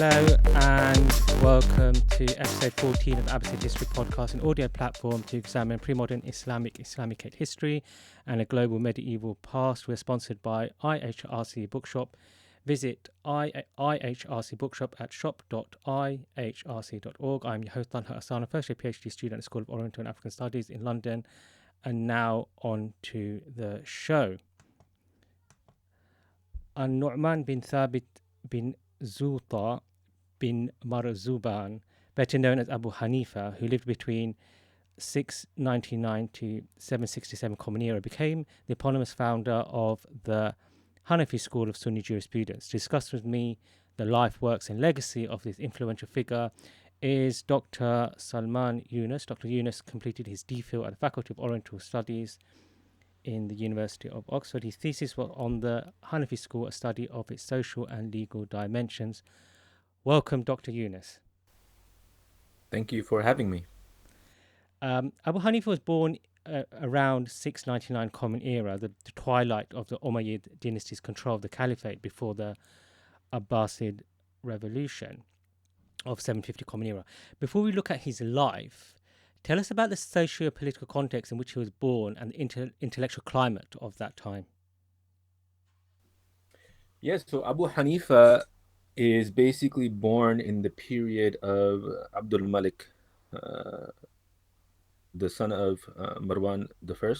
Hello and welcome to episode 14 of the Abbasid History Podcast, an audio platform to examine pre-modern Islamic history and a global medieval past. We're sponsored by IHRC Bookshop. Visit IHRC Bookshop at shop.ihrc.org. I'm your host, Talha Asana, first year PhD student at the School of Oriental and African Studies in London. And now on to the show. An-Nu'man bin Thabit bin Zuta bin Marzuban, better known as Abu Ḥanīfa, who lived between 699 to 767 Common Era, became the eponymous founder of the Hanafi school of Sunni jurisprudence. To discuss with me the life, works and legacy of this influential figure is Dr. Salman Younas. Dr. Younas completed his DPhil at the Faculty of Oriental Studies in the University of Oxford. His thesis was on the Hanafi school, a study of its social and legal dimensions. Welcome, Dr. Younas. Thank you for having me. Abu Ḥanīfa was born around 699 Common Era, the twilight of the Umayyad dynasty's control of the caliphate before the Abbasid revolution of 750 Common Era. Before we look at his life, tell us about the socio-political context in which he was born and the intellectual climate of that time. Yes, so Abu Ḥanīfa is basically born in the period of Abdul Malik, the son of Marwan I.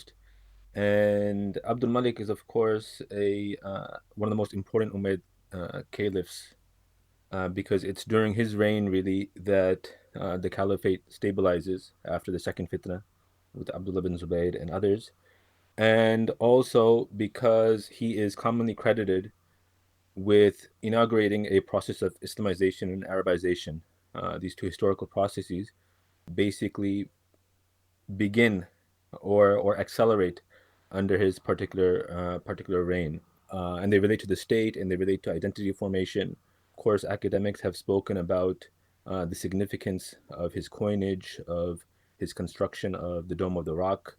And Abdul Malik is, of course, one of the most important Umayyad caliphs, because it's during his reign, really, that the caliphate stabilizes after the second fitna with Abdullah bin Zubayr and others. And also because he is commonly credited with inaugurating a process of Islamization and Arabization. These two historical processes basically begin or accelerate under his particular reign, and they relate to the state and they relate to identity formation. Of course, academics have spoken about the significance of his coinage, of his construction of the Dome of the Rock,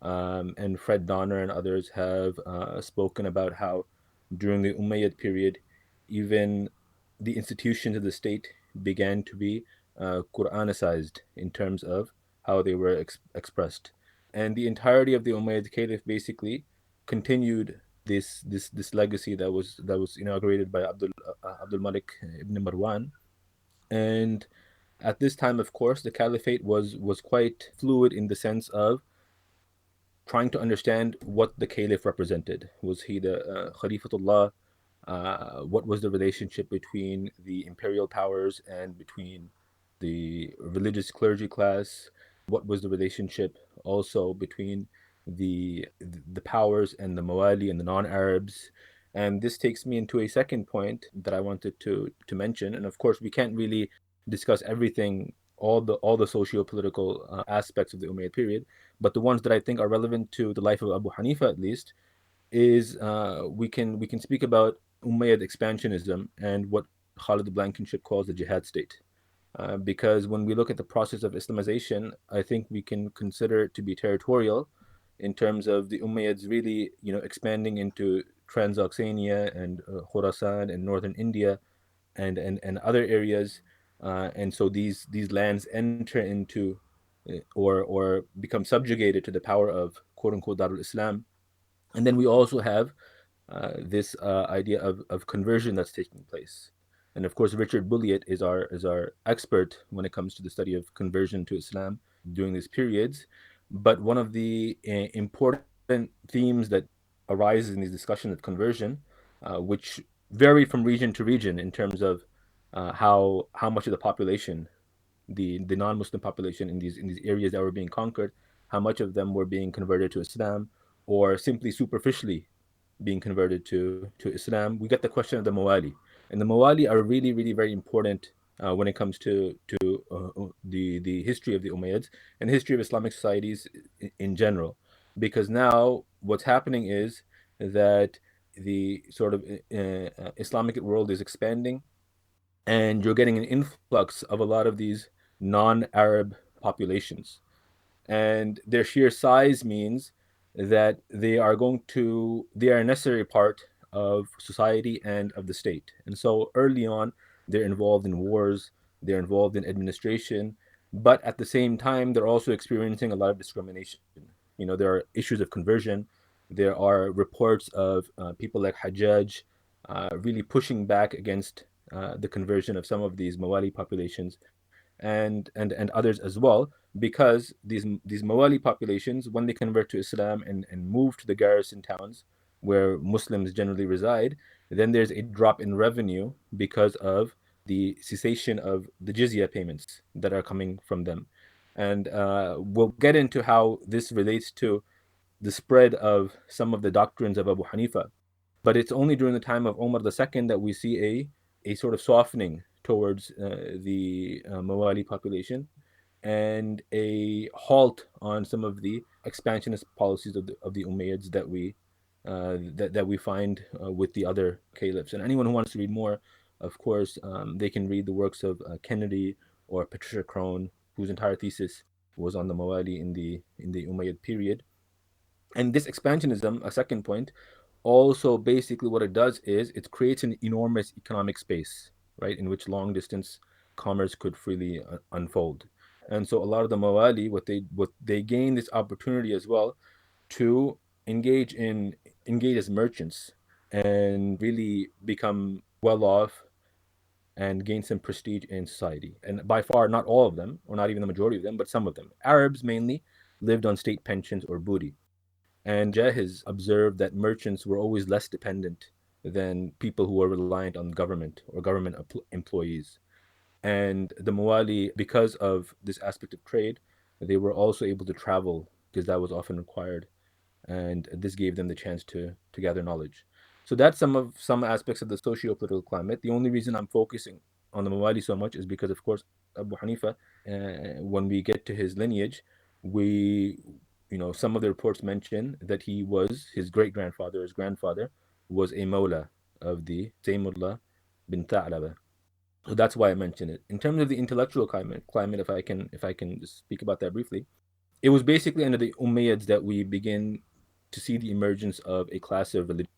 and Fred Donner and others have spoken about how during the Umayyad period, even the institutions of the state began to be Quranicized in terms of how they were expressed. And the entirety of the Umayyad Caliph basically continued this legacy that was inaugurated by Abdul Malik ibn Marwan. And at this time, of course, the caliphate was quite fluid in the sense of trying to understand what the caliph represented. Was he the Khalifatullah? What was the relationship between the imperial powers and between the religious clergy class? What was the relationship also between the powers and the Mawali and the non-Arabs? And this takes me into a second point that I wanted to mention. And of course, we can't really discuss everything, all the socio-political aspects of the Umayyad period, but the ones that I think are relevant to the life of Abu Ḥanīfa, at least, is we can speak about Umayyad expansionism and what Khalid Blankenship calls the jihad state. Because when we look at the process of Islamization, I think we can consider it to be territorial in terms of the Umayyads really, expanding into Transoxania and Khorasan and northern India and other areas. And so these lands enter into or become subjugated to the power of quote-unquote Darul Islam. And then we also have this idea of conversion that's taking place. And of course, Richard Bulliet is our expert when it comes to the study of conversion to Islam during these periods. But one of the important themes that arises in these discussions of conversion, which vary from region to region in terms of how much of the population, the non-Muslim population in these areas that were being conquered, how much of them were being converted to Islam or simply superficially being converted to Islam. We get the question of the Mawali. And the Mawali are really, really very important when it comes to the history of the Umayyads and the history of Islamic societies in general. Because now what's happening is that the sort of Islamic world is expanding, and you're getting an influx of a lot of these non-Arab populations. And their sheer size means that they are a necessary part of society and of the state. And so early on, They're involved in wars, they're involved in administration, but at the same time, they're also experiencing a lot of discrimination. There are issues of conversion. There are reports of people like Hajjaj really pushing back against the conversion of some of these Mawali populations and others as well, because these Mawali populations, when they convert to Islam and move to the garrison towns where Muslims generally reside, then there's a drop in revenue because of the cessation of the jizya payments that are coming from them. And we'll get into how this relates to the spread of some of the doctrines of Abu Hanifa. But it's only during the time of Umar II that we see a sort of softening towards the Mawali population and a halt on some of the expansionist policies of the Umayyads that we find with the other caliphs. And anyone who wants to read more, of course, they can read the works of Kennedy or Patricia Crone, whose entire thesis was on the Mawali in the Umayyad period. And this expansionism, a second point, also basically what it does is it creates an enormous economic space, right, in which long distance commerce could freely unfold. And so a lot of the Mawali, what they gain this opportunity as well to engage as merchants and really become well off and gain some prestige in society. And by far, not all of them, or not even the majority of them, but some of them. Arabs mainly lived on state pensions or booty. And Mujahiz observed that merchants were always less dependent than people who were reliant on government or government employees. And the Mawali, because of this aspect of trade, they were also able to travel because that was often required. And this gave them the chance to gather knowledge. So that's some aspects of the socio-political climate. The only reason I'm focusing on the Mawali so much is because, of course, Abu Hanifa, when we get to his lineage, we, some of the reports mention that his great grandfather, his grandfather, was a Mawla of the Taymullah bin Tha'laba. So that's why I mention it. In terms of the intellectual climate, if I can just speak about that briefly, it was basically under the Umayyads that we begin to see the emergence of a class of religious,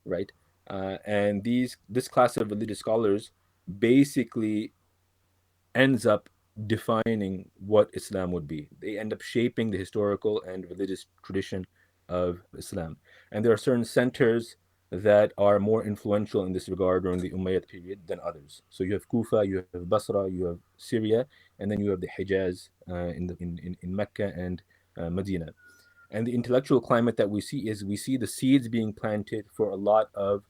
right? And this class of religious scholars basically ends up defining what Islam would be. They end up shaping the historical and religious tradition of Islam. And there are certain centers that are more influential in this regard during the Umayyad period than others. So you have Kufa, you have Basra, you have Syria, and then you have the Hijaz in Mecca and Medina. And the intellectual climate that we see is we see the seeds being planted for a lot of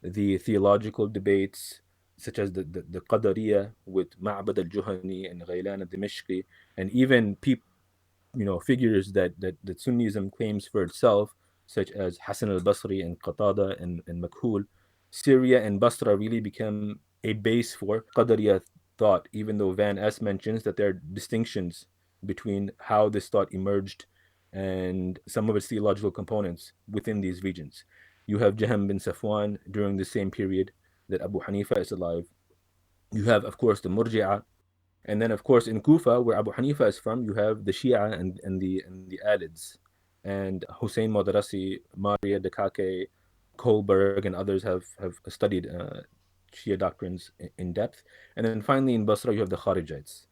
the theological debates, such as the Qadariya with Ma'bad al-Juhani and Ghailan al-Dimashqi, and even figures that Sunnism claims for itself, such as Hassan al-Basri and Qatada and Makhul. Syria and Basra really become a base for Qadariya thought, even though Van S mentions that there are distinctions between how this thought emerged and some of its theological components within these regions. You have Jahm bin Safwan during the same period that Abu Hanifa is alive. You have, of course, the Murji'a, and then, of course, in Kufa, where Abu Hanifa is from, you have the Shia and the Alids, and Hussein Madrasi, Maria Dekake, Kohlberg, and others have studied Shia doctrines in depth. And then finally, in Basra, you have the Kharijites.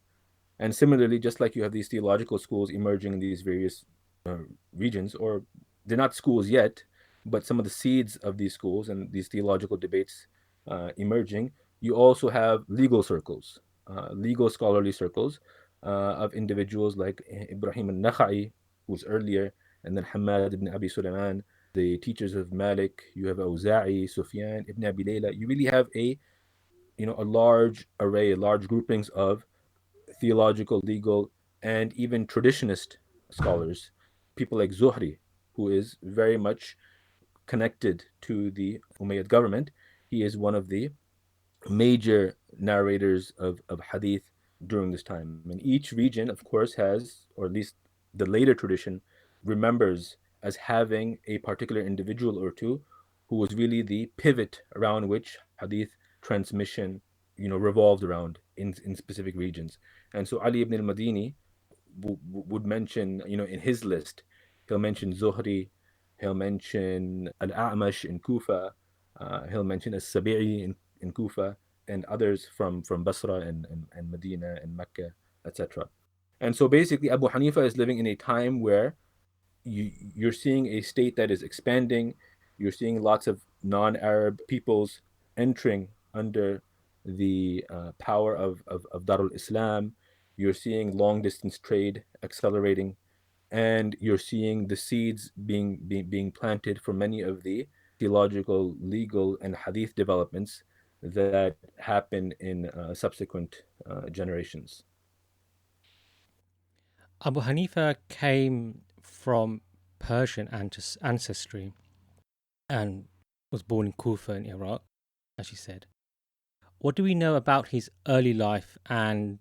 And similarly, just like you have these theological schools emerging in these various uh, regions, or they're not schools yet, but some of the seeds of these schools and these theological debates emerging, you also have legal circles, legal scholarly circles of individuals like Ibrahim al-Nakhai, who's earlier, and then Hamad ibn Abi Sulaiman, the teachers of Malik. You have Awza'i, Sufyan, Ibn Abi Layla. You really have a large array, large groupings of theological, legal, and even traditionist scholars, people like Zuhri, who is very much connected to the Umayyad government. He is one of the major narrators of hadith during this time. And each region, of course, has, or at least the later tradition, remembers as having a particular individual or two who was really the pivot around which hadith transmission, revolved around in specific regions. And so Ali ibn al-Madini would mention, in his list, he'll mention Zuhri, he'll mention Al-A'mash in Kufa, he'll mention As-Sabi'i in Kufa, and others from Basra and Medina and Mecca, etc. And so basically, Abu Hanifa is living in a time where you're seeing a state that is expanding. You're seeing lots of non-Arab peoples entering under the power of Darul Islam. You're seeing long distance trade accelerating, and you're seeing the seeds being planted for many of the theological, legal, and hadith developments that happen in subsequent generations. Abu Hanifa came from Persian ancestry and was born in Kufa in Iraq, as you said. What do we know about his early life and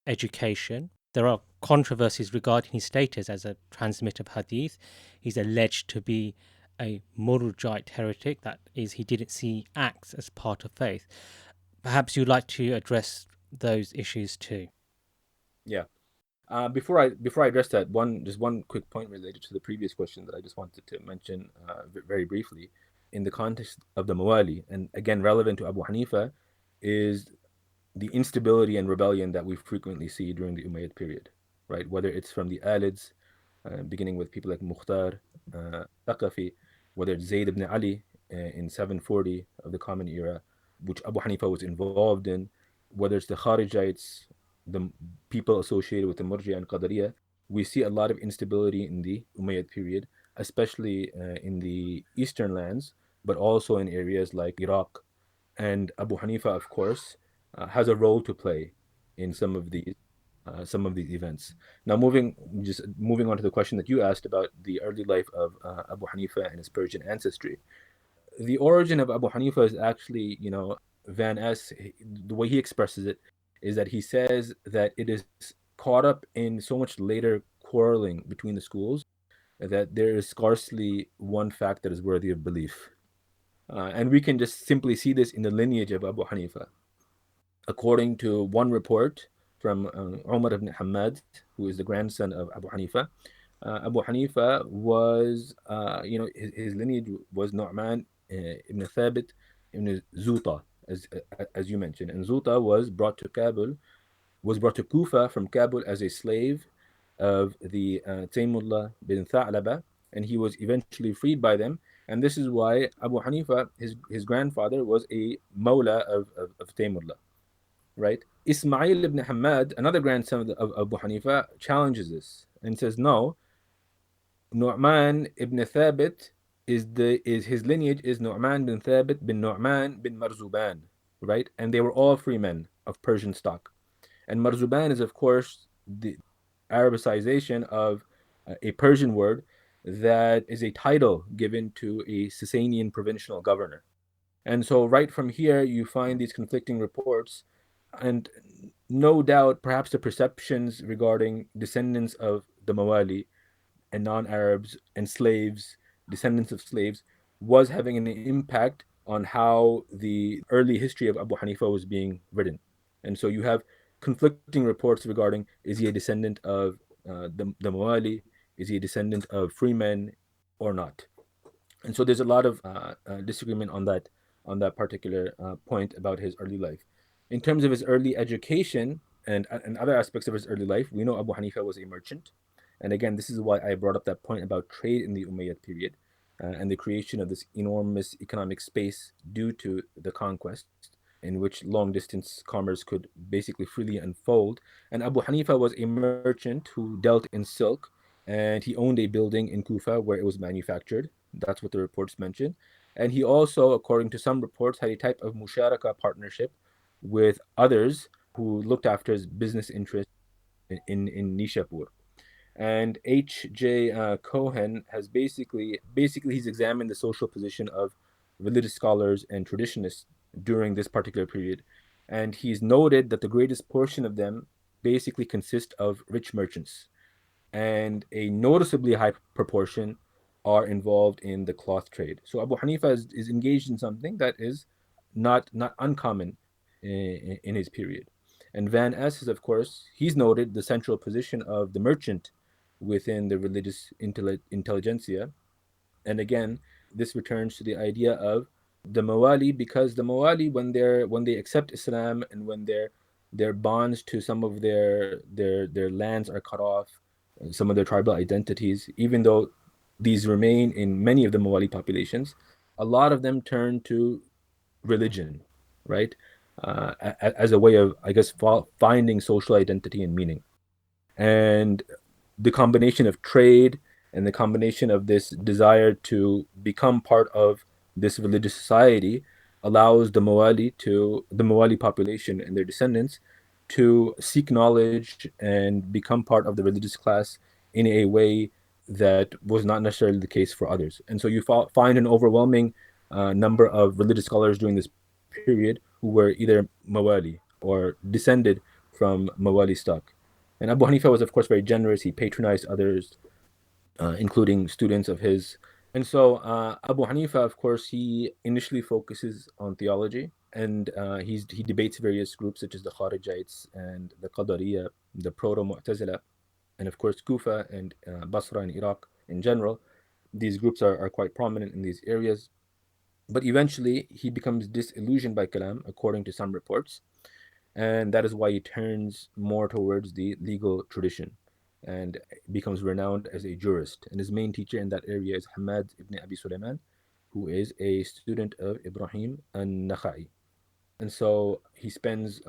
education? There are controversies regarding his status as a transmitter of hadith. He's alleged to be a Murjite heretic, that is, he didn't see acts as part of faith. Perhaps you'd like to address those issues too. Yeah. Before I address that, one quick point related to the previous question that I just wanted to mention very briefly, in the context of the Mawali, and again relevant to Abu Hanifa, is the instability and rebellion that we frequently see during the Umayyad period, right? Whether it's from the Alids, beginning with people like Mukhtar, Thaqafi, whether it's Zayd ibn Ali in 740 of the Common Era, which Abu Hanifa was involved in, whether it's the Kharijites, the people associated with the Murji and Qadariya, we see a lot of instability in the Umayyad period, especially in the eastern lands, but also in areas like Iraq. And Abu Hanifa, of course, has a role to play in some of these events. Now, moving on to the question that you asked about the early life of Abu Hanifa and his Persian ancestry. The origin of Abu Hanifa is actually, Van S. The way he expresses it is that he says that it is caught up in so much later quarreling between the schools that there is scarcely one fact that is worthy of belief. And we can just simply see this in the lineage of Abu Hanifa. According to one report from Umar ibn Hamad, who is the grandson of Abu Hanifa, Abu Hanifa was, his lineage was Nu'man ibn Thabit ibn Zuta, as you mentioned. And Zuta was brought to Kufa from Kabul as a slave of the Taymullah bin Tha'laba, and he was eventually freed by them. And this is why Abu Hanifa, his grandfather, was a Mawla of Taymullah, right? Ismail ibn Hamad, another grandson of Abu Hanifa, challenges this and says, no, Nu'man ibn Thabit is his lineage is Nu'man bin Thabit bin Nu'man bin Marzuban, right? And they were all free men of Persian stock. And Marzuban is, of course, the Arabicization of a Persian word that is a title given to a Sasanian provincial governor. And so, right from here, you find these conflicting reports, and no doubt, perhaps the perceptions regarding descendants of the Mawali and non-Arabs and slaves, descendants of slaves, was having an impact on how the early history of Abu Hanifa was being written. And so you have conflicting reports regarding, is he a descendant of the Mawali? Is he a descendant of free men or not? And so there's a lot of disagreement on that particular point about his early life. In terms of his early education and other aspects of his early life, we know Abu Hanifa was a merchant. And again, this is why I brought up that point about trade in the Umayyad period and the creation of this enormous economic space due to the conquest, in which long distance commerce could basically freely unfold. And Abu Hanifa was a merchant who dealt in silk, and he owned a building in Kufa where it was manufactured. That's what the reports mention. And he also, according to some reports, had a type of musharaka partnership with others who looked after his business interests in Nishapur. And H.J. Cohen has basically he's examined the social position of religious scholars and traditionists during this particular period, and he's noted that the greatest portion of them basically consist of rich merchants, and a noticeably high proportion are involved in the cloth trade. So Abu Hanifa is engaged in something that is not uncommon in his period. And Van S is, of course, he's noted the central position of the merchant within the religious intelligentsia. And again, this returns to the idea of the Mawali, because the Mawali, when they accept Islam and when their bonds to some of their lands are cut off, some of their tribal identities, even though these remain in many of the Mawali populations, a lot of them turn to religion, right? As a way of, I guess, finding social identity and meaning. And the combination of trade and the combination of this desire to become part of this religious society allows the Mawali population and their descendants to seek knowledge and become part of the religious class in a way that was not necessarily the case for others. And so you find an overwhelming number of religious scholars during this period who were either Mawali or descended from Mawali stock. And Abu Hanifa was, of course, very generous. He patronized others, including students of his. And so Abu Hanifa, of course, he initially focuses on theology, and he debates various groups such as the Kharijites and the Qadariya, the Proto-Mu'tazila, and of course Kufa and Basra and Iraq in general. These groups are quite prominent in these areas. But eventually, he becomes disillusioned by Kalam, according to some reports, and that is why he turns more towards the legal tradition and becomes renowned as a jurist. And his main teacher in that area is Hamad ibn Abi Sulaiman, who is a student of Ibrahim an-Nakhai. And so he spends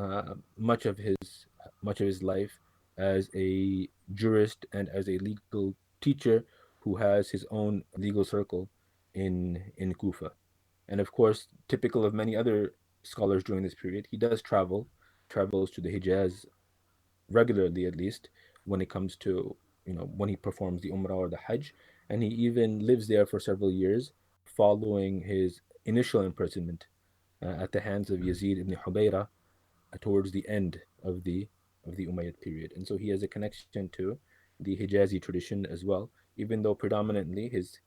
much of his life as a jurist and as a legal teacher who has his own legal circle in Kufa. And of course, typical of many other scholars during this period, he does travels to the Hijaz regularly, at least when it comes to, when he performs the Umrah or the Hajj, and he even lives there for several years following his initial imprisonment at the hands of Yazid ibn Hubayra towards the end of the Umayyad period. And so he has a connection to the Hijazi tradition as well, even though predominantly his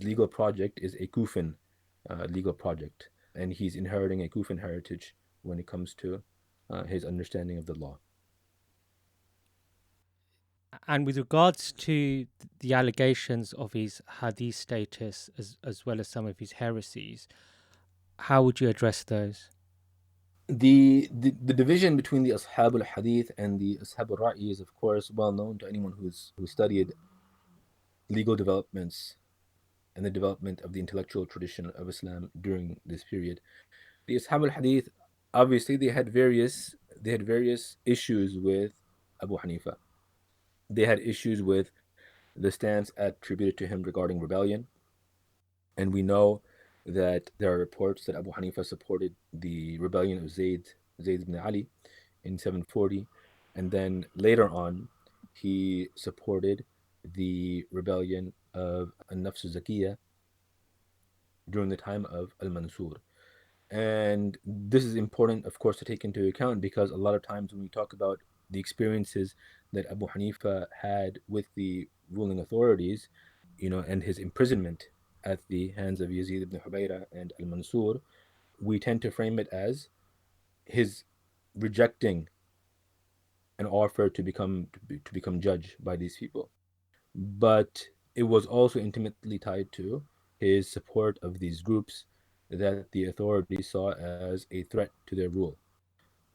legal project is a Kufan legal project, and he's inheriting a Kufan heritage when it comes to his understanding of the law. And with regards to the allegations of his hadith status, as well as some of his heresies, how would you address those? The division between the Ashab al Hadith and the Ashab al Ra'i is, of course, well known to anyone who studied legal developments and the development of the intellectual tradition of Islam during this period. The Ashab al Hadith, obviously, they had various issues with Abu Hanifa. They had issues with the stance attributed to him regarding rebellion, and we know that there are reports that Abu Hanifa supported the rebellion of Zayd ibn Ali in 740, and then later on, he supported the rebellion of An-Nafs Zakiyah during the time of Al-Mansur. And this is important, of course, to take into account because a lot of times when we talk about the experiences that Abu Hanifa had with the ruling authorities, and his imprisonment at the hands of Yazid ibn Hubayra and Al-Mansur, we tend to frame it as his rejecting an offer to become judge by these people. But it was also intimately tied to his support of these groups that the authorities saw as a threat to their rule.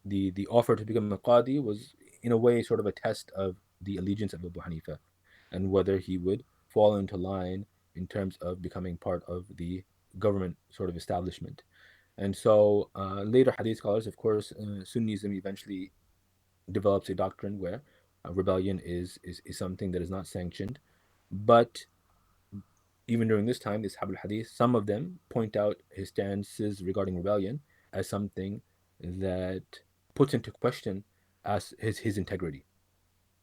The offer to become a qadi was in a way sort of a test of the allegiance of Abu Hanifa and whether he would fall into line in terms of becoming part of the government sort of establishment. And so later Hadith scholars, of course, Sunnism eventually develops a doctrine where rebellion is something that is not sanctioned. But even during this time, the Ashab al-Hadith, some of them point out his stances regarding rebellion as something that puts into question as his integrity.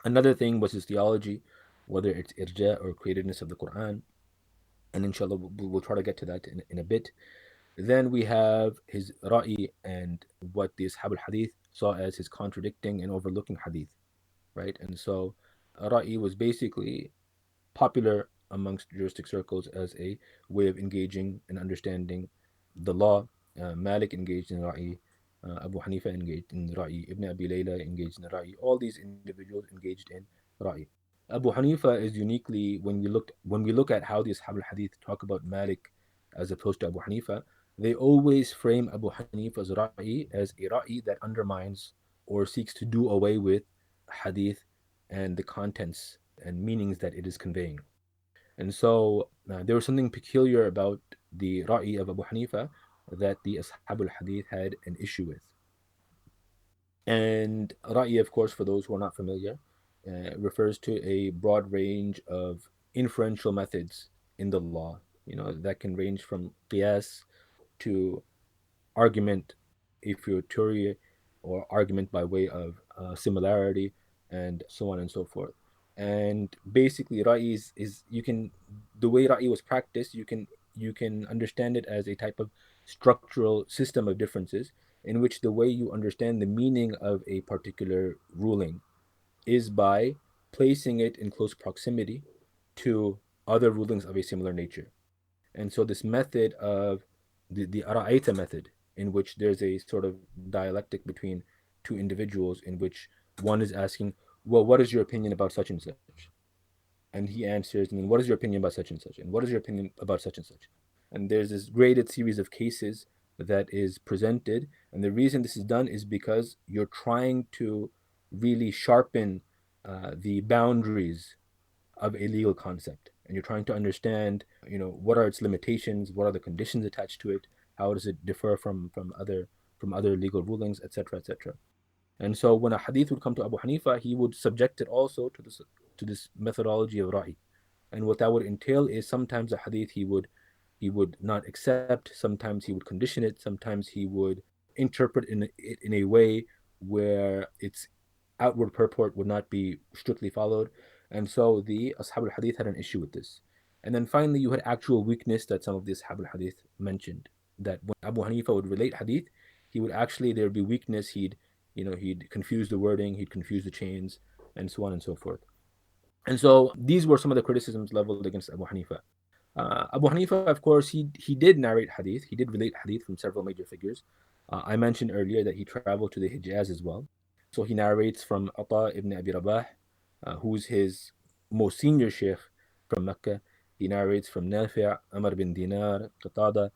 Another thing was his theology, whether it's irja or createdness of the Quran, and inshallah we'll try to get to that in a bit. Then we have his ra'i and what the Ashab al-Hadith saw as his contradicting and overlooking hadith, right? And so ra'i was basically popular amongst juristic circles as a way of engaging and understanding the law. Malik engaged in ra'i, Abu Hanifa engaged in ra'i, Ibn Abi Layla engaged in ra'i. All these individuals engaged in ra'i. Abu Hanifa is uniquely when we look at how the Ashab al Hadith talk about Malik as opposed to Abu Hanifa, they always frame Abu Hanifa's ra'i as a ra'i that undermines or seeks to do away with hadith and the contents and meanings that it is conveying. And so there was something peculiar about the ra'i of Abu Hanifa that the Ashab al-Hadith had an issue with. And ra'i, of course, for those who are not familiar, refers to a broad range of inferential methods in the law. That can range from qiyas to argument a fortiori, or argument by way of similarity, and so on and so forth. And basically, ra'i is you can the way ra'i was practiced, you can understand it as a type of structural system of differences in which the way you understand the meaning of a particular ruling is by placing it in close proximity to other rulings of a similar nature. And so this method of the ara'ayta method, in which there's a sort of dialectic between two individuals, in which one is asking, well, what is your opinion about such and such? And he answers, what is your opinion about such and such? And what is your opinion about such and such? And there's this graded series of cases that is presented. And the reason this is done is because you're trying to really sharpen the boundaries of a legal concept, and you're trying to understand, what are its limitations, what are the conditions attached to it, how does it differ from other legal rulings, etc., etc. And so when a hadith would come to Abu Hanifa, he would subject it also to this methodology of ra'i. And what that would entail is sometimes a hadith he would not accept, sometimes he would condition it, sometimes he would interpret it in a way where its outward purport would not be strictly followed. And so the Ashab al-Hadith had an issue with this. And then finally, you had actual weakness that some of the Ashab al-Hadith mentioned, that when Abu Hanifa would relate hadith, there would be weakness. He'd confuse the wording, he'd confuse the chains, and so on and so forth. And so these were some of the criticisms leveled against Abu Hanifa. Abu Hanifa, of course, he did narrate hadith. He did relate hadith from several major figures. I mentioned earlier that he traveled to the Hijaz as well. So he narrates from Ata ibn Abi Rabah, who's his most senior sheikh from Mecca. He narrates from Nafi', Amr bin Dinar, Qatada,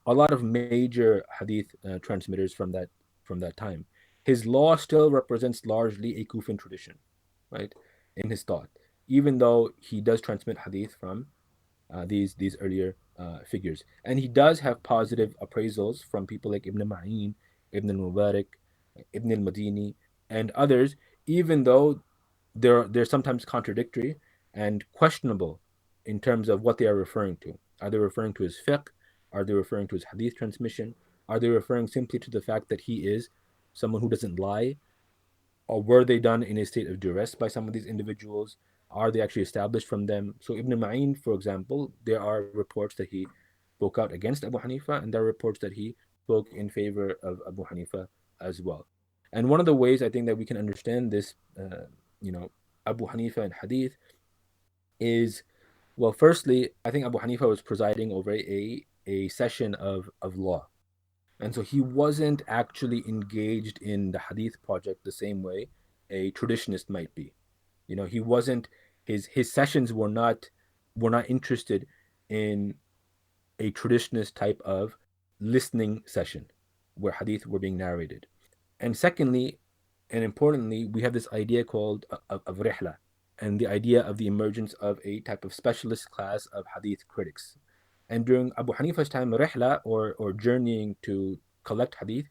a lot of major hadith transmitters from that time. His law still represents largely a Kufan tradition, right, in his thought, even though he does transmit hadith from these earlier figures. And he does have positive appraisals from people like Ibn Ma'in, Ibn al-Mubarak, Ibn al-Madini, and others, even though they're sometimes contradictory and questionable in terms of what they are referring to. Are they referring to his fiqh? Are they referring to his hadith transmission? Are they referring simply to the fact that he is someone who doesn't lie? Or were they done in a state of duress by some of these individuals? Are they actually established from them? So Ibn Ma'in, for example, there are reports that he spoke out against Abu Hanifa, and there are reports that he spoke in favor of Abu Hanifa as well. And one of the ways I think that we can understand this, Abu Hanifa and hadith is, well, firstly, I think Abu Hanifa was presiding over a session of law. And so he wasn't actually engaged in the hadith project the same way a traditionist might be. He wasn't, his sessions were not interested in a traditionist type of listening session where hadith were being narrated. And secondly, and importantly, we have this idea called of rihla, and the idea of the emergence of a type of specialist class of hadith critics. And during Abu Hanifa's time, rihla, or journeying to collect hadith,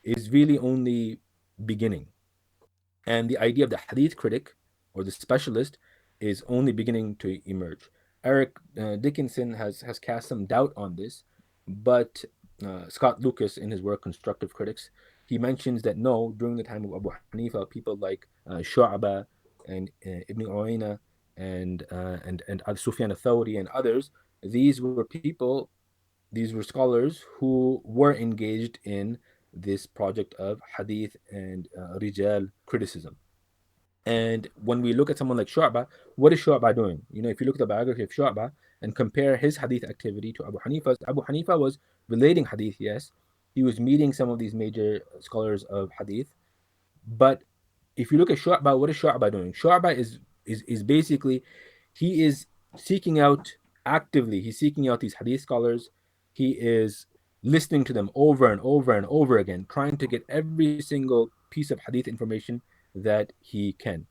is really only beginning. And the idea of the hadith critic, or the specialist, is only beginning to emerge. Eric Dickinson has cast some doubt on this, but Scott Lucas, in his work Constructive Critics, he mentions that no, during the time of Abu Hanifa, people like Shu'aba and Ibn Uyayna and Sufyan al-Thawri and others, these were scholars who were engaged in this project of hadith and rijal criticism. And when we look at someone like Shu'ba, what is Shu'ba doing? If you look at the biography of Shu'ba and compare his hadith activity to Abu Hanifa's, Abu Hanifa was relating hadith, yes. He was meeting some of these major scholars of hadith. But if you look at Shu'ba, what is Shu'ba doing? Shu'ba is basically, he is seeking out actively, he's seeking out these hadith scholars, He is listening to them over and over and over again, trying to get every single piece of hadith information that he can.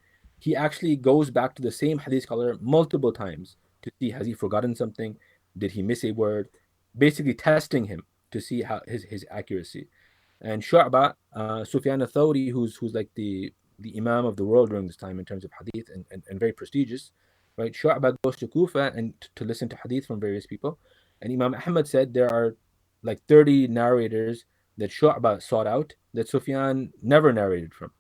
He actually goes back to the same hadith scholar multiple times to see, has he forgotten something? Did he miss a word? Basically testing him to see how his accuracy. And Shu'ba, Sufyan al-Thawri, who's like the imam of the world during this time in terms of hadith, and very prestigious, right? Shu'ba goes to Kufa and to listen to hadith from various people. And Imam Ahmad said there are like 30 narrators that Shu'ba sought out that Sufyan never narrated from.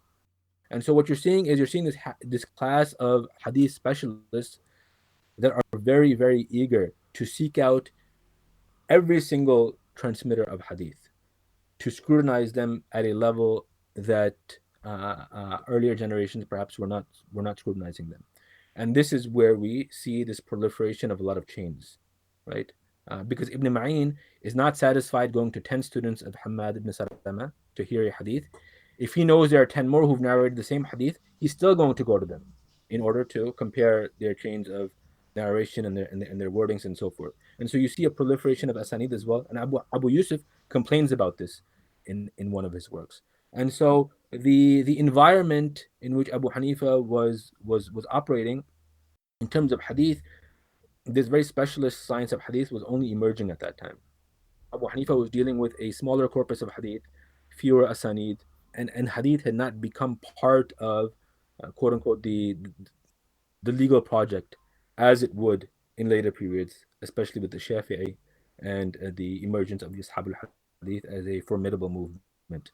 And so what you're seeing this class of hadith specialists that are very, very eager to seek out every single transmitter of hadith, to scrutinize them at a level that earlier generations perhaps were not scrutinizing them. And this is where we see this proliferation of a lot of chains, right? Because Ibn Ma'in is not satisfied going to 10 students of Hamad ibn Salama to hear a hadith. If he knows there are 10 more who've narrated the same hadith, he's still going to go to them in order to compare their chains of narration and their wordings and so forth. And so you see a proliferation of asanid as well. And Abu Yusuf complains about this in one of his works. And so the environment in which Abu Hanifa was operating in terms of hadith, this very specialist science of hadith was only emerging at that time. Abu Hanifa was dealing with a smaller corpus of hadith, fewer asanid, and hadith had not become part of quote unquote the legal project as it would in later periods, especially with the Shafi'i and the emergence of the Ashab al-Hadith as a formidable movement.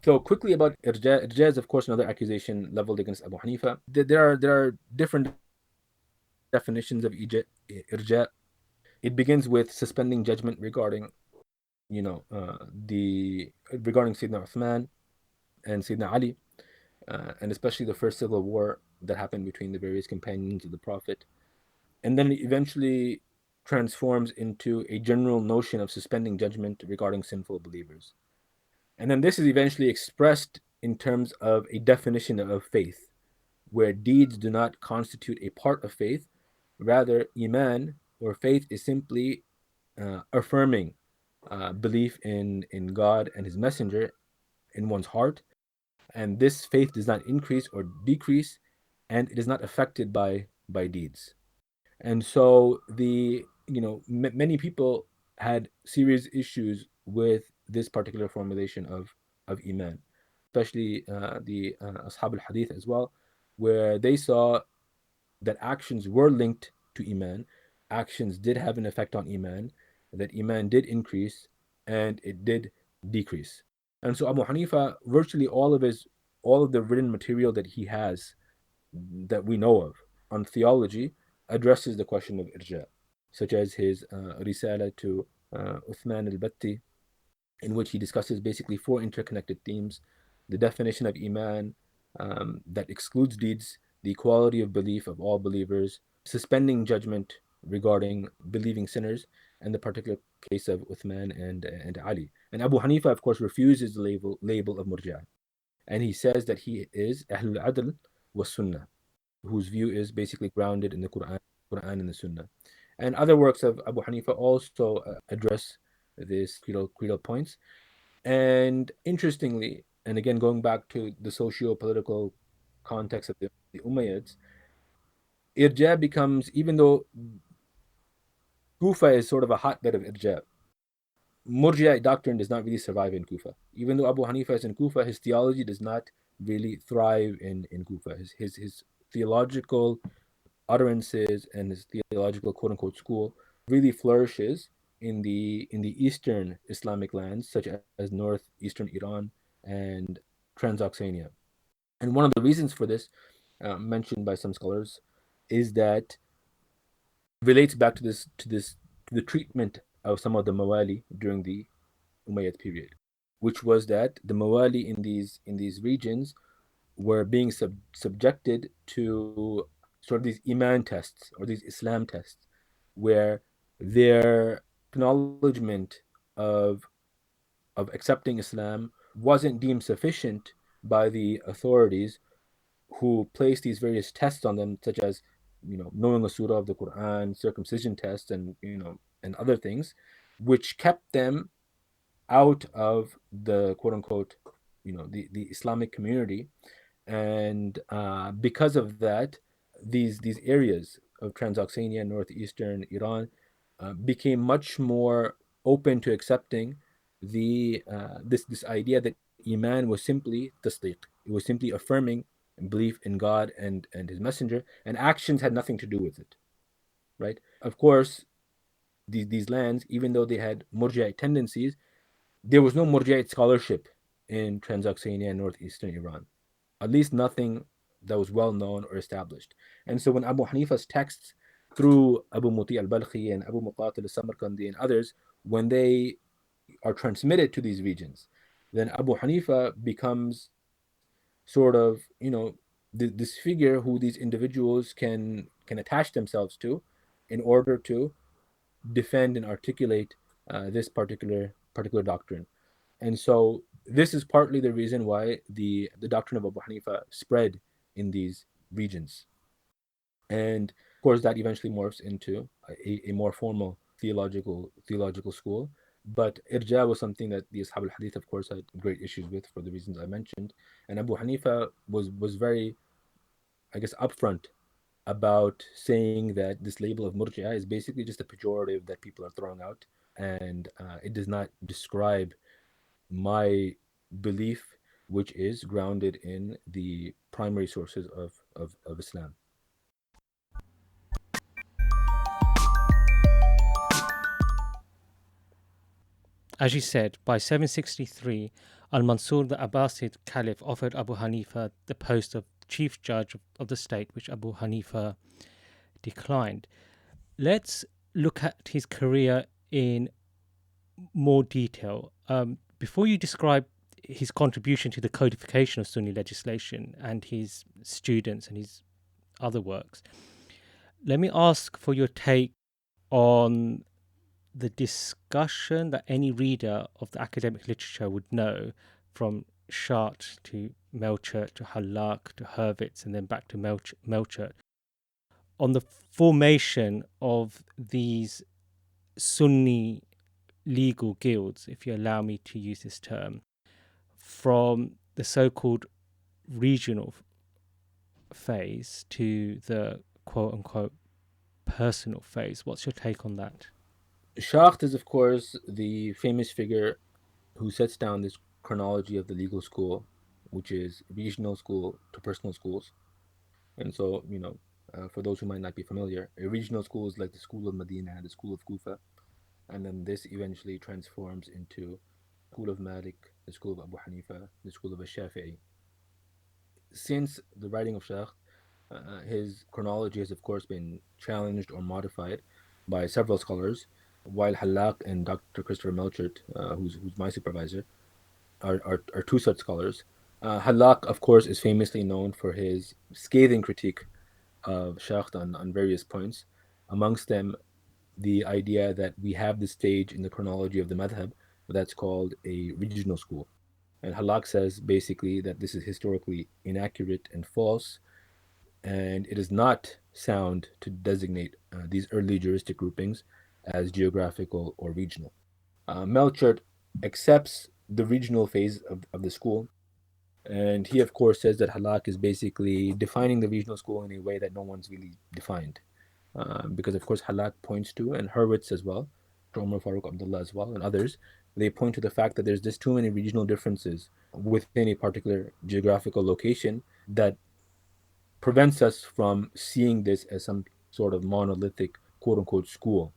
So quickly about irja. Irja is of course another accusation leveled against Abu Hanifa. There are different definitions of irja. It begins with suspending judgment regarding the regarding Sayyidina Uthman and Sayyidina Ali, and especially the first civil war that happened between the various companions of the Prophet. And then it eventually transforms into a general notion of suspending judgment regarding sinful believers. And then this is eventually expressed in terms of a definition of faith, where deeds do not constitute a part of faith. Rather, iman or faith is simply affirming belief in God and His Messenger in one's heart. And this faith does not increase or decrease, and it is not affected by deeds. And so many people had serious issues with this particular formulation of iman, especially the ashab al-hadith as well, where they saw that actions were linked to iman, actions did have an effect on iman, that iman did increase and it did decrease. And so Abu Hanifa, virtually all of the written material that he has that we know of on theology addresses the question of irja, such as his risala to Uthman al-Batti, in which he discusses basically four interconnected themes: the definition of iman that excludes deeds, the equality of belief of all believers, suspending judgment regarding believing sinners, and the particular case of Uthman and Ali. And Abu Hanifa, of course, refuses the label of murja, and he says that he is Ahlul Adl wa Sunnah, whose view is basically grounded in the Quran and the Sunnah. And other works of Abu Hanifa also address these creedal points. And interestingly, and again going back to the socio-political context of the Umayyads, irja becomes, even though Kufa is sort of a hotbed of irja, Murji'a doctrine does not really survive in Kufa. Even though Abu Hanifa is in Kufa, his theology does not really thrive in Kufa. His theological utterances and his theological quote unquote school really flourishes in the eastern Islamic lands, such as northeastern Iran and Transoxania. And one of the reasons for this, mentioned by some scholars, is that relates back to the treatment of some of the Mawali during the Umayyad period, which was that the Mawali in these regions were being subjected to sort of these iman tests or these Islam tests, where their acknowledgement of accepting Islam wasn't deemed sufficient by the authorities, who placed these various tests on them, such as knowing a surah of the Quran, circumcision tests, and and other things, which kept them out of the quote unquote, the Islamic community. And because of that, these areas of Transoxania, northeastern Iran, became much more open to accepting this idea that Iman was simply tasdeeq. It was simply affirming belief in God and His Messenger, and actions had nothing to do with it. Right? Of course, these lands, even though they had Murji'ite tendencies, there was no Murji'ite scholarship in Transoxania and northeastern Iran, at least nothing that was well known or established. And so when Abu Hanifa's texts through Abu Muti al-Balkhi and Abu Muqatil al-Samarkandi and others, when they are transmitted to these regions, then Abu Hanifa becomes sort of, this figure who these individuals can attach themselves to in order to defend and articulate this particular doctrine. And so this is partly the reason why the doctrine of Abu Hanifa spread in these regions. And of course, that eventually morphs into a more formal theological school. But irja was something that the Ashab al-Hadith, of course, had great issues with for the reasons I mentioned. And Abu Hanifa was very, I guess, upfront about saying that this label of murji'ah is basically just a pejorative that people are throwing out, and it does not describe my belief, which is grounded in the primary sources of Islam. As you said, by 763, Al-Mansur, the Abbasid Caliph, offered Abu Hanifa the post of chief judge of the state, which Abu Hanifa declined. Let's look at his career in more detail. Before you describe his contribution to the codification of Sunni legislation and his students and his other works, let me ask for your take on the discussion that any reader of the academic literature would know, from Shart to Melchert to Hallaq to Hurwitz and then back to Melchert, on the formation of these Sunni legal guilds, if you allow me to use this term, from the so-called regional phase to the quote-unquote personal phase. What's your take on that? Schacht is, of course, the famous figure who sets down this chronology of the legal school, which is regional school to personal schools. And so, for those who might not be familiar, a regional school is like the school of Medina and the school of Kufa. And then this eventually transforms into the school of Malik, the school of Abu Hanifa, the school of Ash-Shafi'i. Since the writing of Shaykh, his chronology has, of course, been challenged or modified by several scholars, while Hallaq and Dr. Christopher Melchert, who's my supervisor, are two such scholars. Hallaq, of course, is famously known for his scathing critique of Shaykh on various points, amongst them the idea that we have this stage in the chronology of the madhab that's called a regional school. And Hallaq says basically that this is historically inaccurate and false, and it is not sound to designate these early juristic groupings as geographical or regional. Melchert accepts the regional phase of the school, and he, of course, says that Hallaq is basically defining the regional school in a way that no one's really defined. Because, of course, Hallaq points to, and Hurwitz as well, Umar Farooq Abdullah as well, and others, they point to the fact that there's just too many regional differences within a particular geographical location that prevents us from seeing this as some sort of monolithic quote unquote school.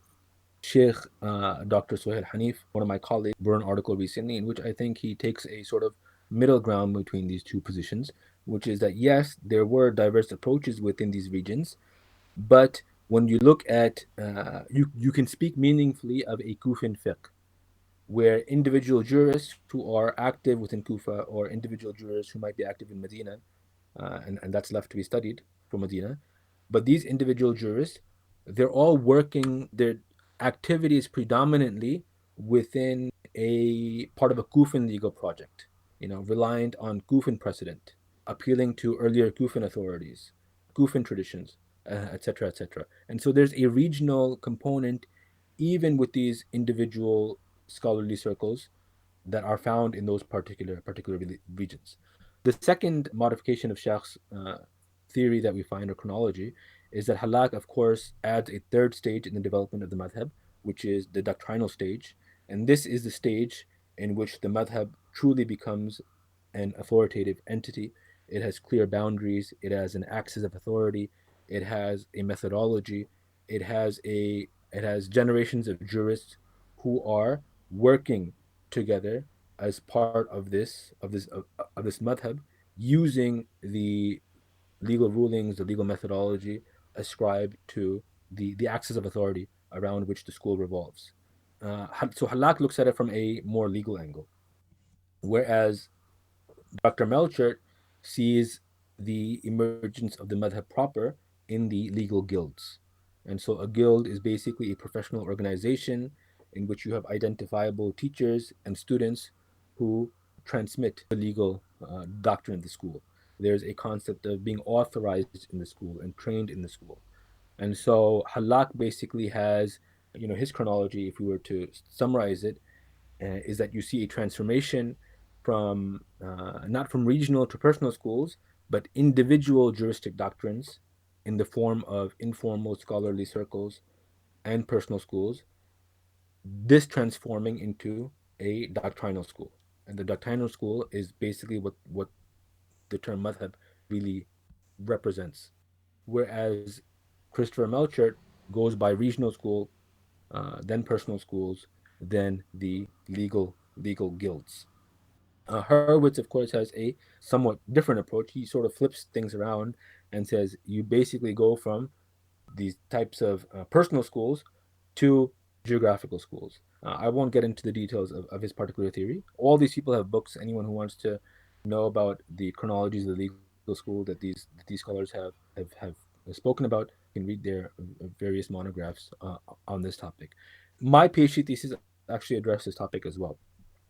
Sheikh Dr. Suhail Hanif, one of my colleagues, wrote an article recently in which I think he takes a sort of middle ground between these two positions, which is that yes, there were diverse approaches within these regions, but when you look at, you can speak meaningfully of a Kufan fiqh, where individual jurists who are active within Kufa or individual jurists who might be active in Medina, and that's left to be studied for Medina. But these individual jurists, they're all working their activities predominantly within a part of a Kufan legal project, reliant on Kufan precedent, appealing to earlier Kufan authorities, Kufan traditions, etc., etc. And so there's a regional component even with these individual scholarly circles that are found in those particular regions. The second modification of Shaykh's theory that we find, or chronology, is that Halak, of course, adds a third stage in the development of the madhab, which is the doctrinal stage. And this is the stage in which the madhab truly becomes an authoritative entity. It has clear boundaries, it has an axis of authority, it has a methodology, it has generations of jurists who are working together as part of this madhab, using the legal rulings, the legal methodology ascribed to the axis of authority around which the school revolves. So Halak looks at it from a more legal angle, whereas Dr. Melchert sees the emergence of the madhab proper in the legal guilds. And so a guild is basically a professional organization in which you have identifiable teachers and students who transmit the legal doctrine of the school. There's a concept of being authorized in the school and trained in the school. And so Halak basically has, his chronology, if we were to summarize it, is that you see a transformation from not from regional to personal schools, but individual juristic doctrines in the form of informal scholarly circles and personal schools, this transforming into a doctrinal school. And the doctrinal school is basically what the term madhab really represents. Whereas Christopher Melchert goes by regional school, then personal schools, then the legal guilds. Hurwitz, of course, has a somewhat different approach. He sort of flips things around and says you basically go from these types of personal schools to geographical schools. I won't get into the details of his particular theory. All these people have books. Anyone who wants to know about the chronologies of the legal school that these scholars have spoken about can read their various monographs on this topic. My PhD thesis actually addressed this topic as well.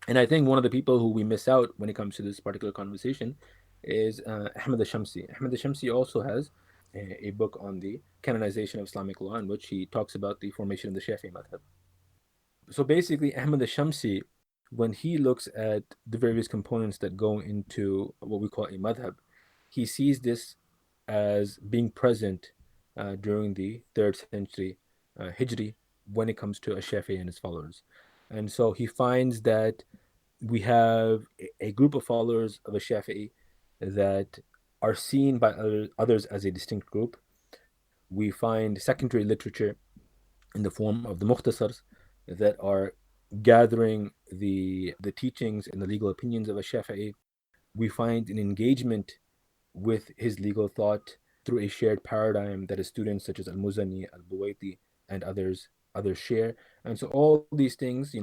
And I think one of the people who we miss out when it comes to this particular conversation is Ahmed al-Shamsi. Ahmed al-Shamsi also has a book on the canonization of Islamic law in which he talks about the formation of the Shafi'i madhab. So basically, Ahmed al-Shamsi, when he looks at the various components that go into what we call a madhab, he sees this as being present during the 3rd century Hijri when it comes to a Shafi'i and his followers. And so he finds that we have a group of followers of a Shafi'i that are seen by others as a distinct group. We find secondary literature in the form of the mukhtasars that are gathering the teachings and the legal opinions of a Shafi'i. We find an engagement with his legal thought through a shared paradigm that his students such as Al-Muzani, Al-Buwaiti, and others share. And so all these things,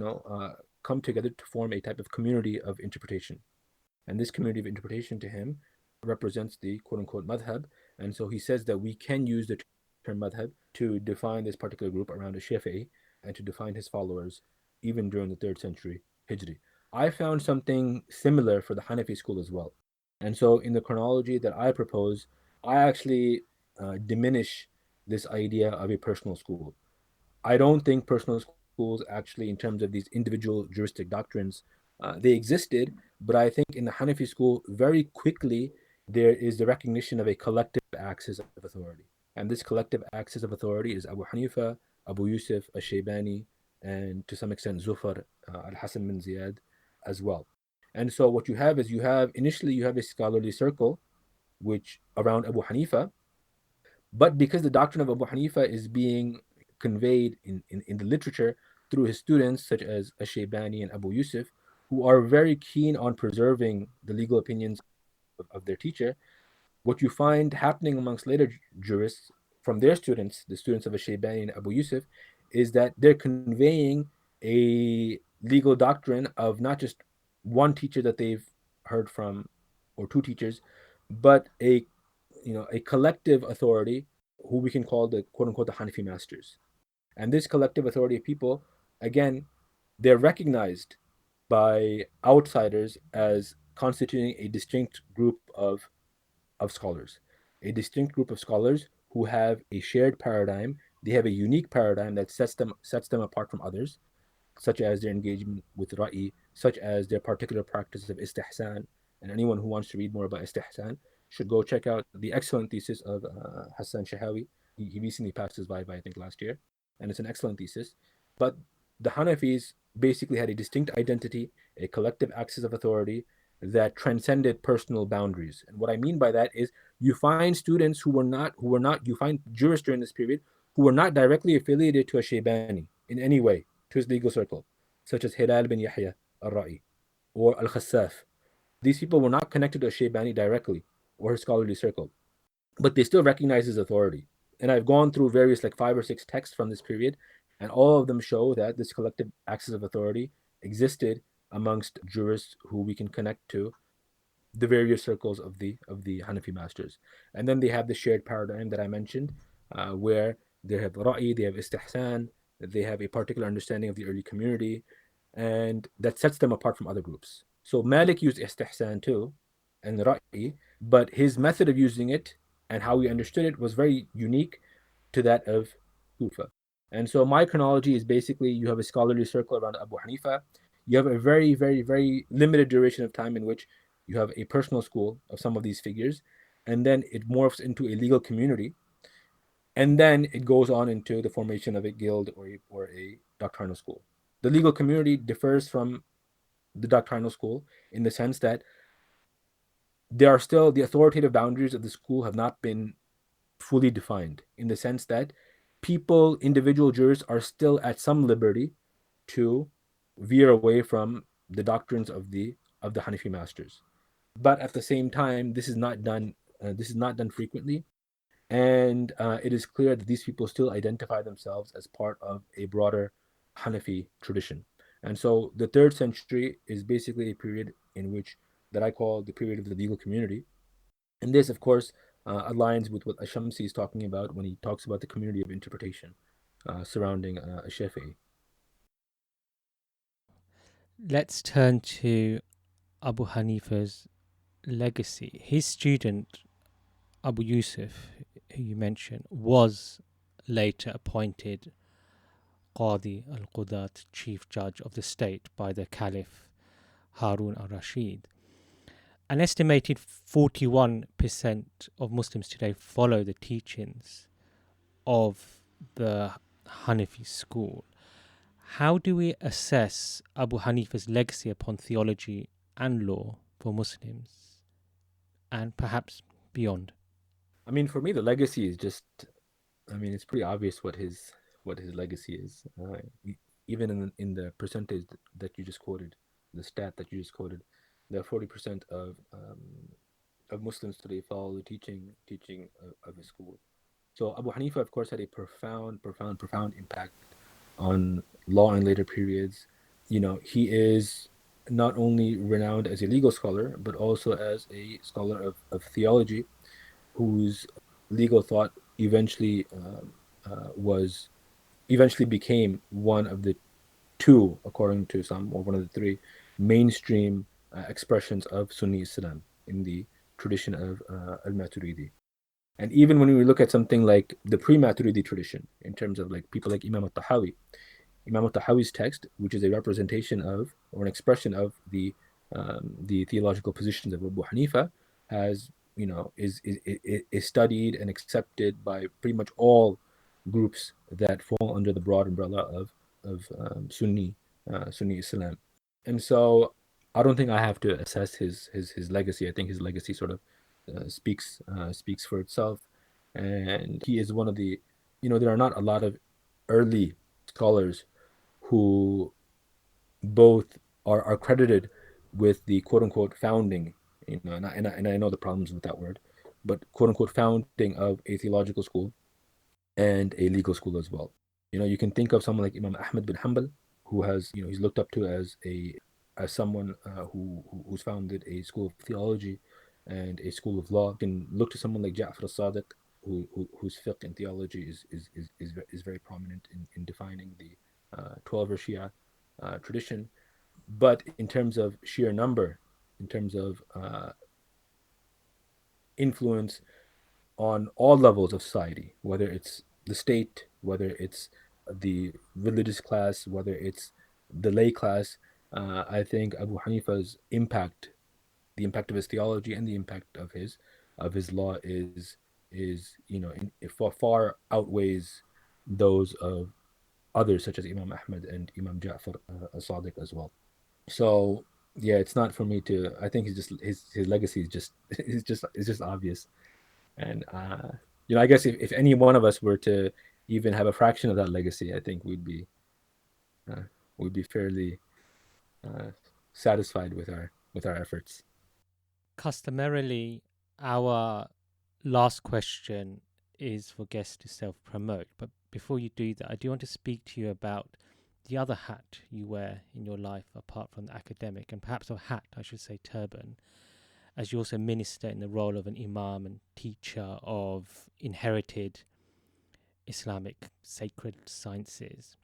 come together to form a type of community of interpretation. And this community of interpretation to him represents the quote unquote madhab. And so he says that we can use the term madhab to define this particular group around a Shafi'i and to define his followers even during the 3rd century Hijri. I found something similar for the Hanafi school as well. And so in the chronology that I propose, I actually diminish this idea of a personal school. I don't think personal schools actually, in terms of these individual juristic doctrines, they existed. But I think in the Hanafi school, very quickly, there is the recognition of a collective axis of authority. And this collective axis of authority is Abu Hanifa, Abu Yusuf, Al-Shaybani, and to some extent Zufar al-Hasan bin Ziyad as well. And so what you have is initially you have a scholarly circle which around Abu Hanifa, but because the doctrine of Abu Hanifa is being conveyed in the literature through his students, such as Ash-Shaybani and Abu Yusuf, who are very keen on preserving the legal opinions of their teacher, what you find happening amongst later jurists from their students, the students of Ash-Shaybani and Abu Yusuf, is that they're conveying a legal doctrine of not just one teacher that they've heard from or two teachers, but a collective authority who we can call the quote unquote the Hanafi masters. And this collective authority of people, again, they're recognized by outsiders as constituting a distinct group of scholars, a distinct group of scholars who have a shared paradigm They have a unique paradigm that sets them apart from others, such as their engagement with ra'i, such as their particular practice of istihsan. And anyone who wants to read more about istihsan should go check out the excellent thesis of Hassan Shahawi. He recently passed his viva, I think, last year, and it's an excellent thesis. But the Hanafis basically had a distinct identity, a collective axis of authority that transcended personal boundaries. And what I mean by that is you find students you find jurists during this period who were not directly affiliated to a Shaybani in any way, to his legal circle, such as Hilal bin Yahya al-Ra'i or al-Khassaf. These people were not connected to a Shaybani directly or his scholarly circle, but they still recognize his authority. And I've gone through various, like 5 or 6 texts from this period, and all of them show that this collective axis of authority existed amongst jurists who we can connect to the various circles of the Hanafi masters. And then they have the shared paradigm that I mentioned, where they have ra'i, they have istihsan, they have a particular understanding of the early community, and that sets them apart from other groups. So Malik used istihsan too, and ra'i, but his method of using it and how he understood it was very unique to that of Kufa. And so my chronology is basically you have a scholarly circle around Abu Hanifa. You have a very, very, very limited duration of time in which you have a personal school of some of these figures, and then it morphs into a legal community, and then it goes on into the formation of a guild or a doctrinal school. The legal community differs from the doctrinal school in the sense that there are still the authoritative boundaries of the school have not been fully defined, in the sense that individual jurists are still at some liberty to veer away from the doctrines of the Hanafi masters. But at the same time, this is not done. This is not done frequently, and it is clear that these people still identify themselves as part of a broader Hanafi tradition. And so the third century is basically a period in which that I call the period of the legal community. And this, of course, aligns with what Ashamsi is talking about when he talks about the community of interpretation surrounding Shafi'i. Let's turn to Abu Hanifa's legacy. His student, Abu Yusuf, who you mentioned, was later appointed Qadi al-Qudat, chief judge of the state, by the Caliph Harun al-Rashid. An estimated 41% of Muslims today follow the teachings of the Hanafi school. How do we assess Abu Hanifa's legacy upon theology and law for Muslims, and perhaps beyond? I mean, for me, the legacy is just. I mean, it's pretty obvious what his legacy is. Even in the percentage that you just quoted, the stat that you just quoted, that 40% of Muslims today follow the teaching of his school. So Abu Hanifa, of course, had a profound impact on law in later periods. You know, he is not only renowned as a legal scholar, but also as a scholar of theology, whose legal thought was eventually became one of the two, according to some, or one of the three mainstream expressions of Sunni Islam in the tradition of al-Maturidi. And even when we look at something like the pre-Maturidi tradition, in terms of like people like Imam al-Tahawi's text, which is a representation of or an expression of the theological positions of Abu Hanifa, has is studied and accepted by pretty much all groups that fall under the broad umbrella of Sunni Islam. And so I don't think I have to assess his legacy. I think his legacy sort of speaks for itself, and he is one of the there are not a lot of early scholars who both are credited with the quote unquote founding, and I know the problems with that word, but quote unquote founding of a theological school and a legal school as well. You can think of someone like Imam Ahmad bin Hanbal, who has, he's looked up to as someone who's founded a school of theology and a school of law. You can look to someone like Ja'far al-Sadiq, whose fiqh and theology is very prominent in defining the 12 Shia tradition. But in terms of sheer number, in terms of influence on all levels of society, whether it's the state, whether it's the religious class, whether it's the lay class. I think Abu Hanifa's impact, the impact of his theology and the impact of his law is far outweighs those of others such as Imam Ahmad and Imam Ja'far as-Sadiq as well. So yeah, it's not for me to. I think he's just his legacy is just is just obvious. And I guess if any one of us were to even have a fraction of that legacy, I think uh, we'd be fairly uh, satisfied with our efforts. Customarily, our last question is for guests to self promote. But before you do that, I do want to speak to you about the other hat you wear in your life apart from the academic, and perhaps a hat, I should say turban, as you also minister in the role of an imam and teacher of inherited Islamic sacred sciences.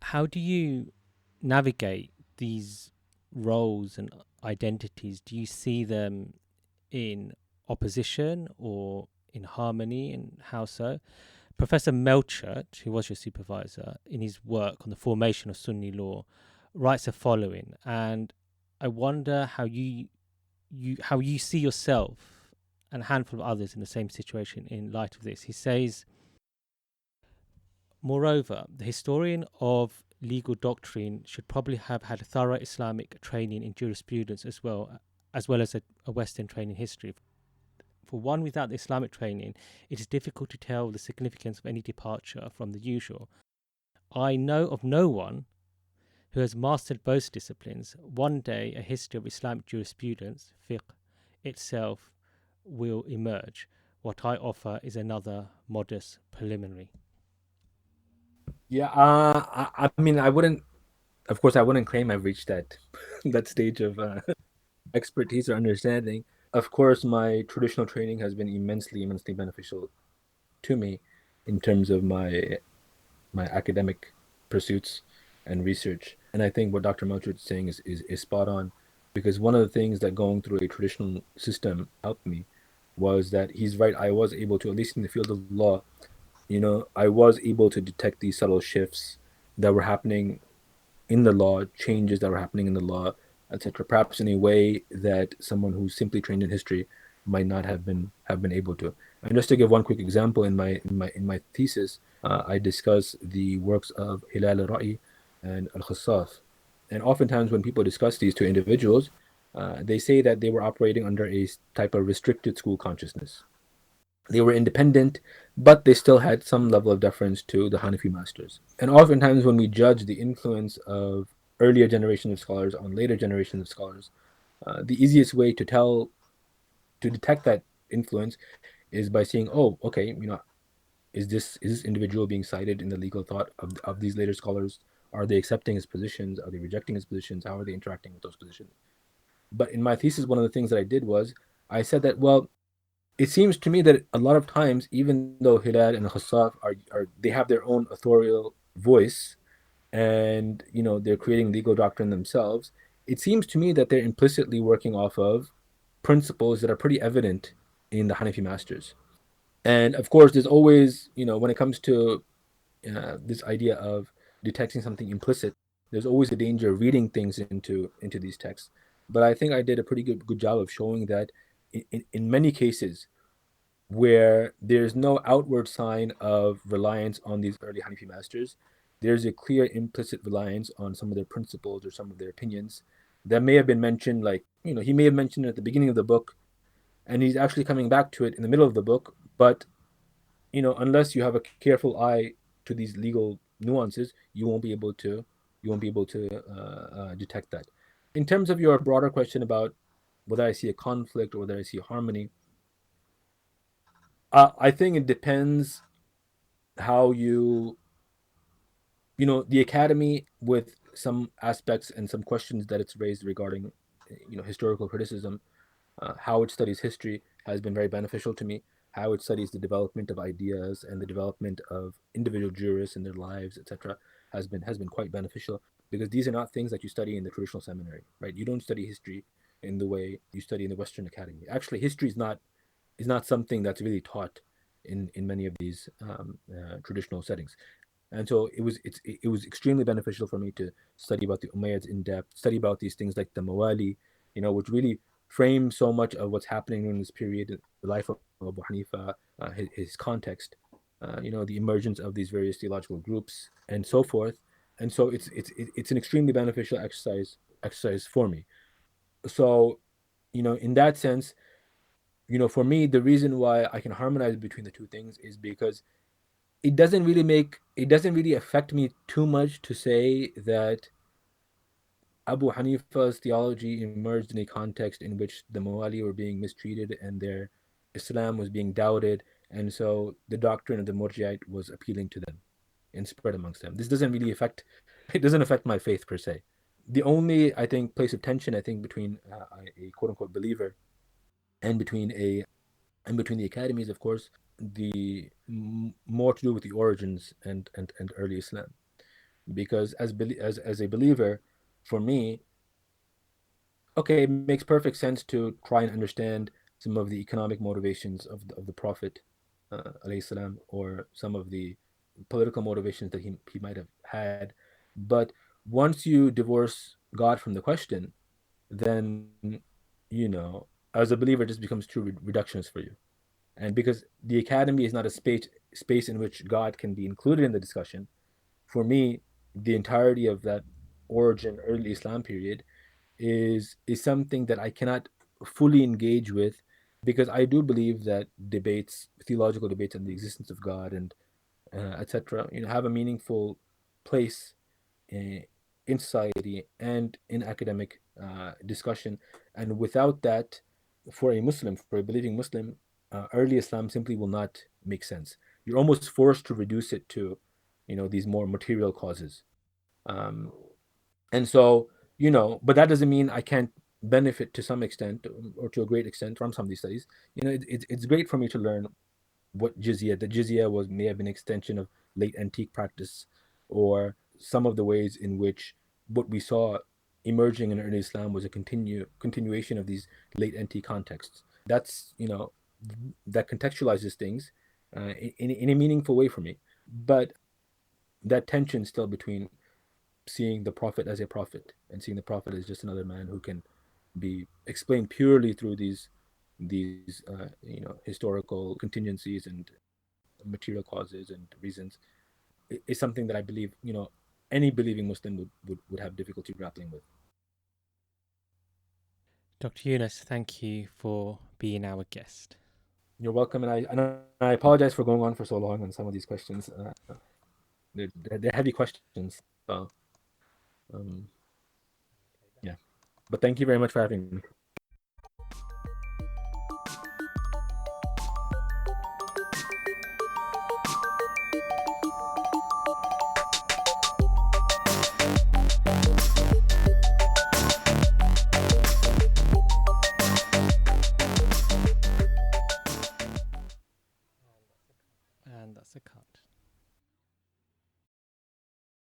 How do you navigate these roles and identities? Do you see them in opposition or in harmony, and how so? Professor Melchert, who was your supervisor, in his work on the formation of Sunni law, writes the following, and I wonder how you see yourself and a handful of others in the same situation in light of this. He says, moreover, the historian of legal doctrine should probably have had a thorough Islamic training in jurisprudence as well as a Western training in history. For one without the Islamic training, it is difficult to tell the significance of any departure from the usual. I know of no one who has mastered both disciplines. One day, a history of Islamic jurisprudence, fiqh, itself will emerge. What I offer is another modest preliminary. Yeah, I mean, I wouldn't. Of course, I wouldn't claim I've reached that that stage of expertise or understanding. Of course, my traditional training has been immensely beneficial to me in terms of my academic pursuits and research. And I think what Dr. Melchert is saying is spot on, because one of the things that going through a traditional system helped me was that he's right. I was able to, at least in the field of law, I was able to detect these subtle shifts that were happening in the law, changes that were happening in the law, etc. Perhaps in a way that someone who's simply trained in history might not have been able to. And just to give one quick example, in my thesis, I discuss the works of Hilal al-Ra'i and al-Khassaf. And oftentimes when people discuss these two individuals, they say that they were operating under a type of restricted school consciousness. They were independent, but they still had some level of deference to the Hanafi masters. And oftentimes, when we judge the influence of earlier generations of scholars on later generations of scholars, the easiest way to detect that influence is by seeing, oh, okay, is this individual being cited in the legal thought of these later scholars? Are they accepting his positions? Are they rejecting his positions? How are they interacting with those positions? But in my thesis, one of the things that I did was I said that, well, it seems to me that a lot of times, even though Hilal and Khassaf are they have their own authorial voice, and they're creating legal doctrine themselves, it seems to me that they're implicitly working off of principles that are pretty evident in the Hanafi masters. And of course, there's always, when it comes to this idea of detecting something implicit, there's always a danger of reading things into these texts. But I think I did a pretty good job of showing that in many cases where there's no outward sign of reliance on these early Hanafi masters, there's a clear implicit reliance on some of their principles or some of their opinions that may have been mentioned, like, he may have mentioned it at the beginning of the book, and he's actually coming back to it in the middle of the book. But, unless you have a careful eye to these legal nuances, you won't be able to detect that. In terms of your broader question about whether I see a conflict or whether I see harmony, I think it depends how the academy, with some aspects and some questions that it's raised regarding historical criticism, how it studies history has been very beneficial to me. How it studies the development of ideas and the development of individual jurists and their lives, etc., has been quite beneficial, because these are not things that you study in the traditional seminary, right? You don't study history in the way you study in the Western academy. Actually, history is not something that's really taught in many of these traditional settings. And so it was extremely beneficial for me to study about the Umayyads in depth, study about these things like the Mawali, which really frame so much of what's happening in this period, the life of Abu Hanifa, his context, the emergence of these various theological groups, and so forth. And so it's an extremely beneficial exercise for me. So, in that sense, for me, the reason why I can harmonize between the two things is because it doesn't really affect me too much to say that Abu Hanifa's theology emerged in a context in which the Mawali were being mistreated and their Islam was being doubted, and so the doctrine of the Murji'ite was appealing to them and spread amongst them. This doesn't really affect it doesn't affect my faith per se. The only, I think, place of tension, I think, between a quote unquote believer and between the academies, of course, the more to do with the origins and early Islam. Because as a believer, for me, okay, it makes perfect sense to try and understand some of the economic motivations of the Prophet, alayhi salam, or some of the political motivations that he might have had. But once you divorce God from the question, then, as a believer, it just becomes too reductionist for you. And because the academy is not a space in which God can be included in the discussion, for me, the entirety of that origin early Islam period is something that I cannot fully engage with, because I do believe that theological debates on the existence of God and etc., have a meaningful place in society and in academic discussion. And without that, for a Muslim, for a believing Muslim, early Islam simply will not make sense. You're almost forced to reduce it to, these more material causes. Um, and so, but that doesn't mean I can't benefit to some extent or to a great extent from some of these studies. It's great for me to learn what the jizya was may have been an extension of late antique practice, or some of the ways in which what we saw emerging in early Islam was a continuation of these late antique contexts. That's, that contextualizes things in a meaningful way for me. But that tension still between seeing the Prophet as a prophet and seeing the Prophet as just another man who can be explained purely through these historical contingencies and material causes and reasons is something that I believe, any believing Muslim would have difficulty grappling with. Dr. Younas, thank you for being our guest. You're welcome, and I apologize for going on for so long on some of these questions. They're heavy questions, so um, yeah. But thank you very much for having me.